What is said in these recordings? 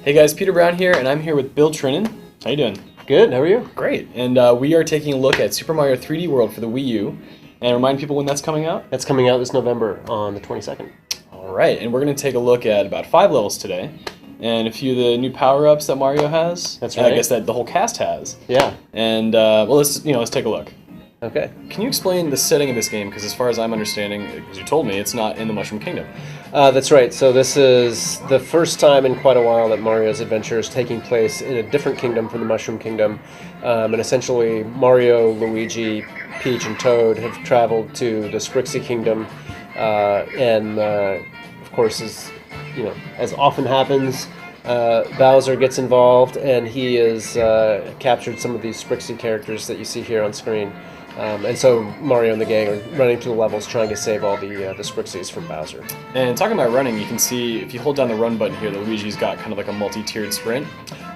Hey guys, Peter Brown here, and I'm here with Bill Trinan. How you doing? Good, how are you? Great. And we are taking a look at Super Mario 3D World for the Wii U. And remind people when that's coming out? That's coming out this November on the 22nd. All right, and we're going to take a look at about 5 levels today, and a few of the new power-ups that Mario has. That's and right. I guess that the whole cast has. Yeah. And well, let's take a look. Okay. Can you explain the setting of this game? Because as far as I'm understanding, because you told me, it's not in the Mushroom Kingdom. That's right. So this is the first time in quite a while that Mario's adventure is taking place in a different kingdom from the Mushroom Kingdom. And essentially, Mario, Luigi, Peach, and Toad have traveled to the Sprixie Kingdom. Of course, as often happens, Bowser gets involved, and he has captured some of these Sprixie characters that you see here on screen. And so Mario and the gang are running through the levels trying to save all the Sprixies from Bowser. And talking about running, you can see, if you hold down the run button here, that Luigi's got kind of like a multi-tiered sprint.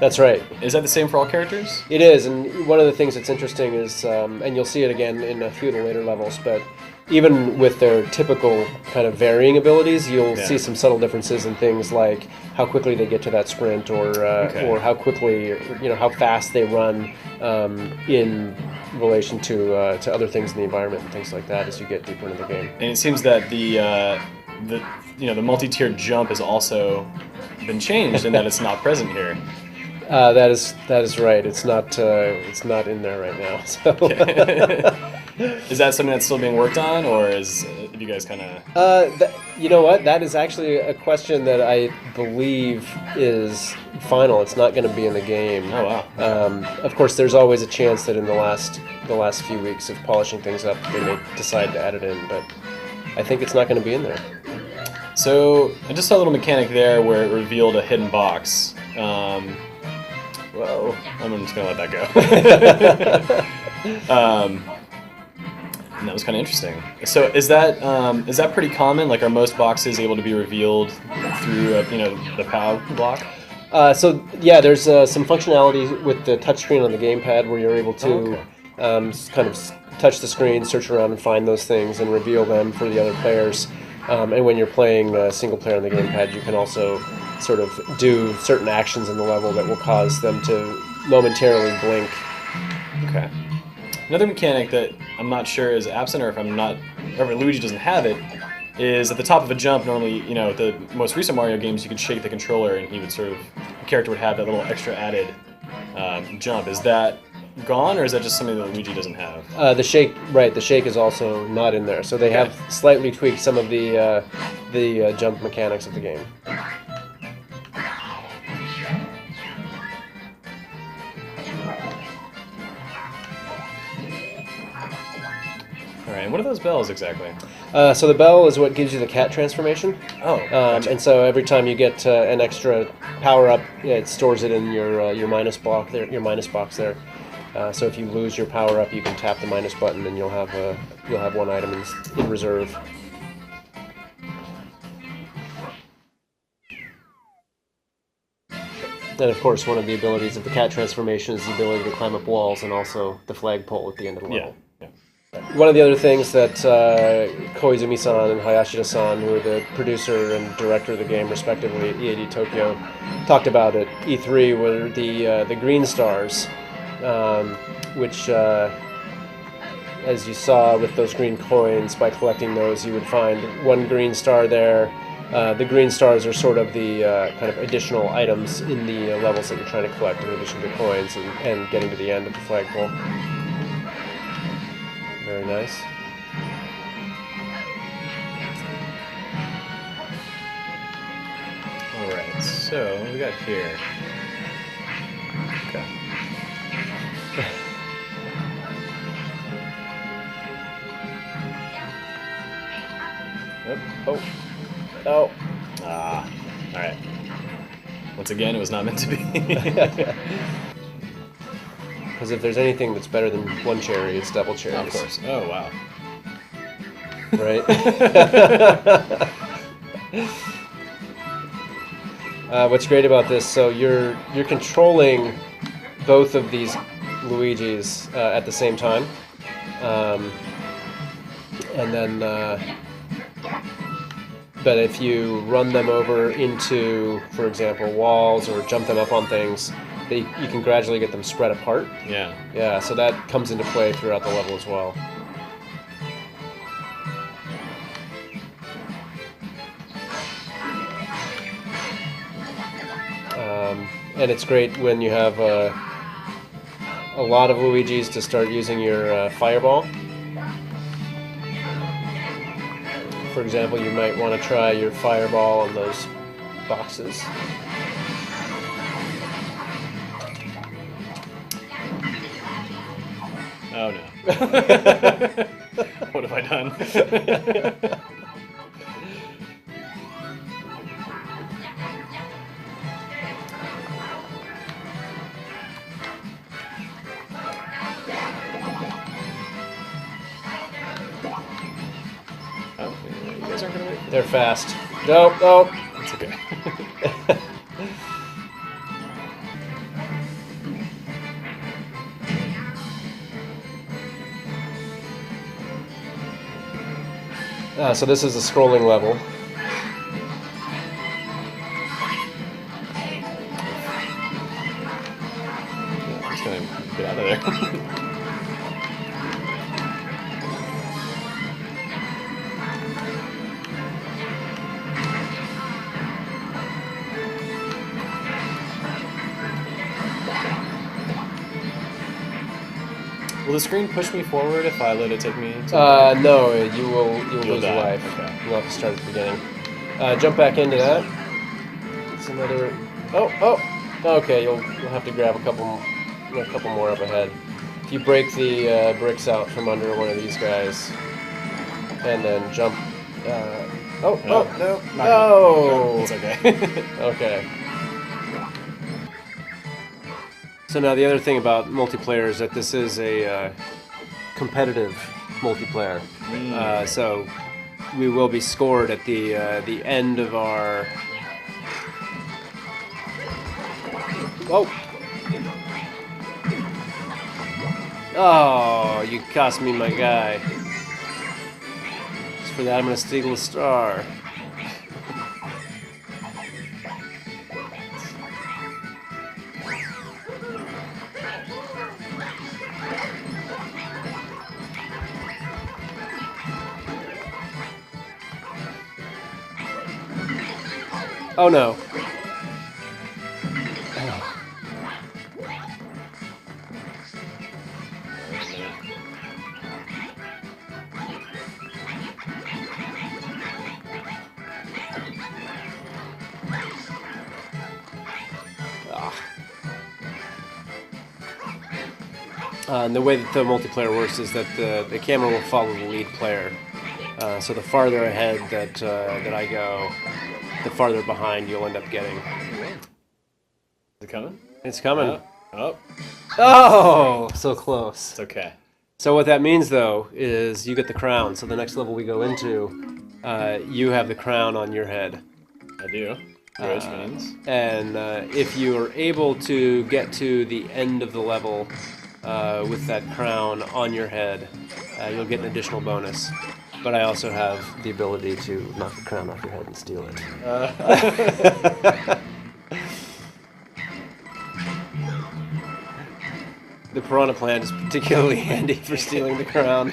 That's right. Is that the same for all characters? It is, and one of the things that's interesting is, and you'll see it again in a few of the later levels, but even with their typical kind of varying abilities, you'll see some subtle differences in things like how quickly they get to that sprint, or how quickly, how fast they run in relation to other things in the environment and things like that as you get deeper into the game. And it seems that the multi-tiered jump has also been changed in that it's not present here. That is right. It's not in there right now. So. Okay. Is that something that's still being worked on, or have you guys kind of? You know what? That is actually a question that I believe is final. It's not going to be in the game. Oh wow. Of course, there's always a chance that in the last few weeks of polishing things up, they may decide to add it in, but I think it's not going to be in there. So I just saw a little mechanic there where it revealed a hidden box. Well, I'm just gonna let that go. And that was kind of interesting. So is that pretty common? Like, are most boxes able to be revealed through the POW block? So yeah, there's some functionality with the touchscreen on the gamepad where you're able to kind of touch the screen, search around, and find those things and reveal them for the other players. And when you're playing single player on the gamepad, you can also sort of do certain actions in the level that will cause them to momentarily blink. Okay. Another mechanic that I'm not sure is absent, or if Luigi doesn't have it, is at the top of a jump. Normally, the most recent Mario games, you could shake the controller and the character would have that little extra added jump. Is that gone, or is that just something that Luigi doesn't have? The shake is also not in there. So they have slightly tweaked some of the jump mechanics of the game. Alright, what are those bells exactly? So the bell is what gives you the cat transformation. Oh. Gotcha. And so every time you get an extra power up, it stores it in your minus block there, your minus box there. So if you lose your power up, you can tap the minus button, and you'll have one item in reserve. And of course, one of the abilities of the cat transformation is the ability to climb up walls, and also the flagpole at the end of the level. Yeah. One of the other things that Koizumi-san and Hayashida-san, who are the producer and director of the game, respectively, at EAD Tokyo, talked about at E3 were the green stars, which, as you saw with those green coins, by collecting those, you would find one green star there. The green stars are sort of the kind of additional items in the levels that you're trying to collect, in addition to coins and getting to the end of the flagpole. Very nice. Alright, so what do we got here? Okay. Oh. Oh. Ah. Alright. Once again, it was not meant to be. Because if there's anything that's better than one cherry, it's double cherries. Of course. Oh, wow. Right? What's great about this, so you're controlling both of these Luigis at the same time. And then But if you run them over into, for example, walls or jump them up on things, you can gradually get them spread apart. Yeah. Yeah, so that comes into play throughout the level as well. And it's great when you have a lot of Luigis to start using your fireball. For example, you might want to try your fireball on those boxes. Oh no. What have I done? Oh, you guys aren't gonna wait? They're fast. Nope, nope. It's okay. So this is a scrolling level. I'm just gonna get out of there. Will the screen push me forward if I let it take me? No, you'll lose die. life. Okay. You'll have to start at the beginning. Jump back into that. It's another. Oh. Okay, you'll have to grab a couple more up ahead. If you break the bricks out from under one of these guys, and then jump. No. It's okay. Okay. So now the other thing about multiplayer is that this is a competitive multiplayer. So we will be scored at the end of our. Oh! Oh, you cost me my guy. Just for that, I'm gonna steal a star. Oh no. And the way that the multiplayer works is that the camera will follow the lead player. So the farther ahead that I go, the farther behind you'll end up getting. Is it coming? It's coming. Oh. Oh, so close. It's okay. So what that means, though, is you get the crown. So the next level we go into, you have the crown on your head. I do. Which means? And if you are able to get to the end of the level with that crown on your head, you'll get an additional bonus. But I also have the ability to knock the crown off your head and steal it. The piranha plant is particularly handy for stealing the crown.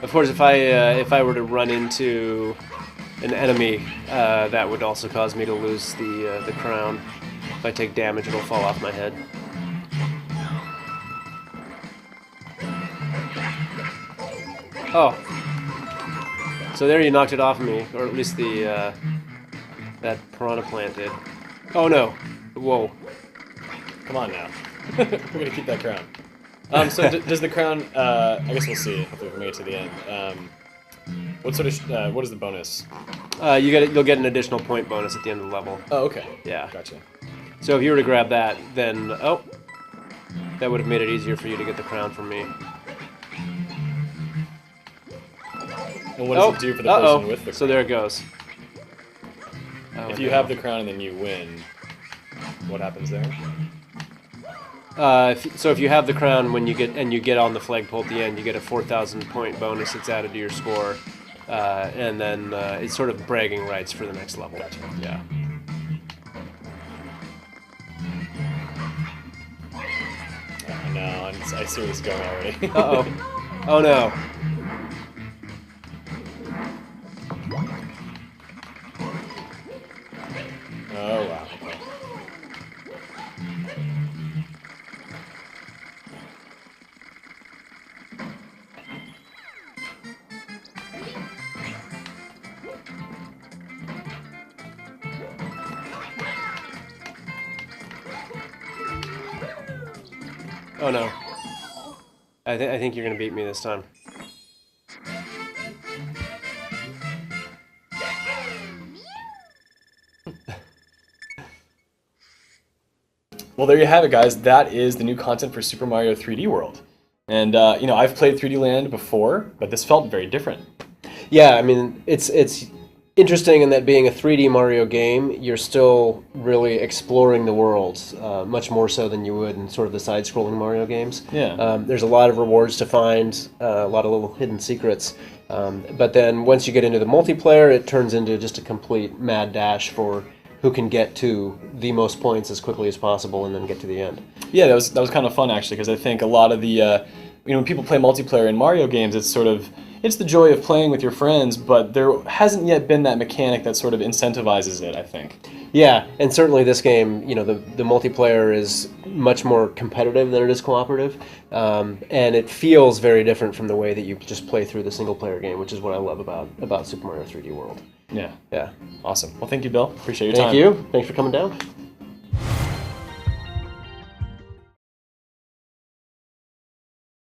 Of course, if I were to run into an enemy, that would also cause me to lose the crown. If I take damage, it'll fall off my head. Oh. So there you knocked it off of me, or at least that piranha plant did. Oh no. Whoa. Come on now. We're gonna keep that crown. So does the crown? I guess we'll see if we make it to the end. What sort of? What is the bonus? You'll get an additional point bonus at the end of the level. Oh, okay. Yeah. Gotcha. So if you were to grab that, then that would have made it easier for you to get the crown from me. And what does it do for the person with the crown? So there it goes. If you have the crown and then you win, what happens there? So if you have the crown when you get on the flagpole at the end, you get a 4,000 point bonus that's added to your score, and then it's sort of bragging rights for the next level. Gotcha. Yeah. Oh, no, I see where this is going already. Uh-oh. Oh no. Oh, wow. Okay. Oh no. I think you're gonna beat me this time. Well, there you have it, guys. That is the new content for Super Mario 3D World. And, I've played 3D Land before, but this felt very different. Yeah, I mean, it's interesting in that being a 3D Mario game, you're still really exploring the world, much more so than you would in sort of the side-scrolling Mario games. Yeah. There's a lot of rewards to find, a lot of little hidden secrets. But then once you get into the multiplayer, it turns into just a complete mad dash for who can get to the most points as quickly as possible and then get to the end. Yeah, that was kind of fun, actually, because I think a lot of the, when people play multiplayer in Mario games, it's the joy of playing with your friends, but there hasn't yet been that mechanic that sort of incentivizes it, I think. Yeah, and certainly this game, the multiplayer is much more competitive than it is cooperative, and it feels very different from the way that you just play through the single-player game, which is what I love about Super Mario 3D World. Yeah. Yeah. Awesome. Well, thank you, Bill. Appreciate your time. Thank you. Thanks for coming down.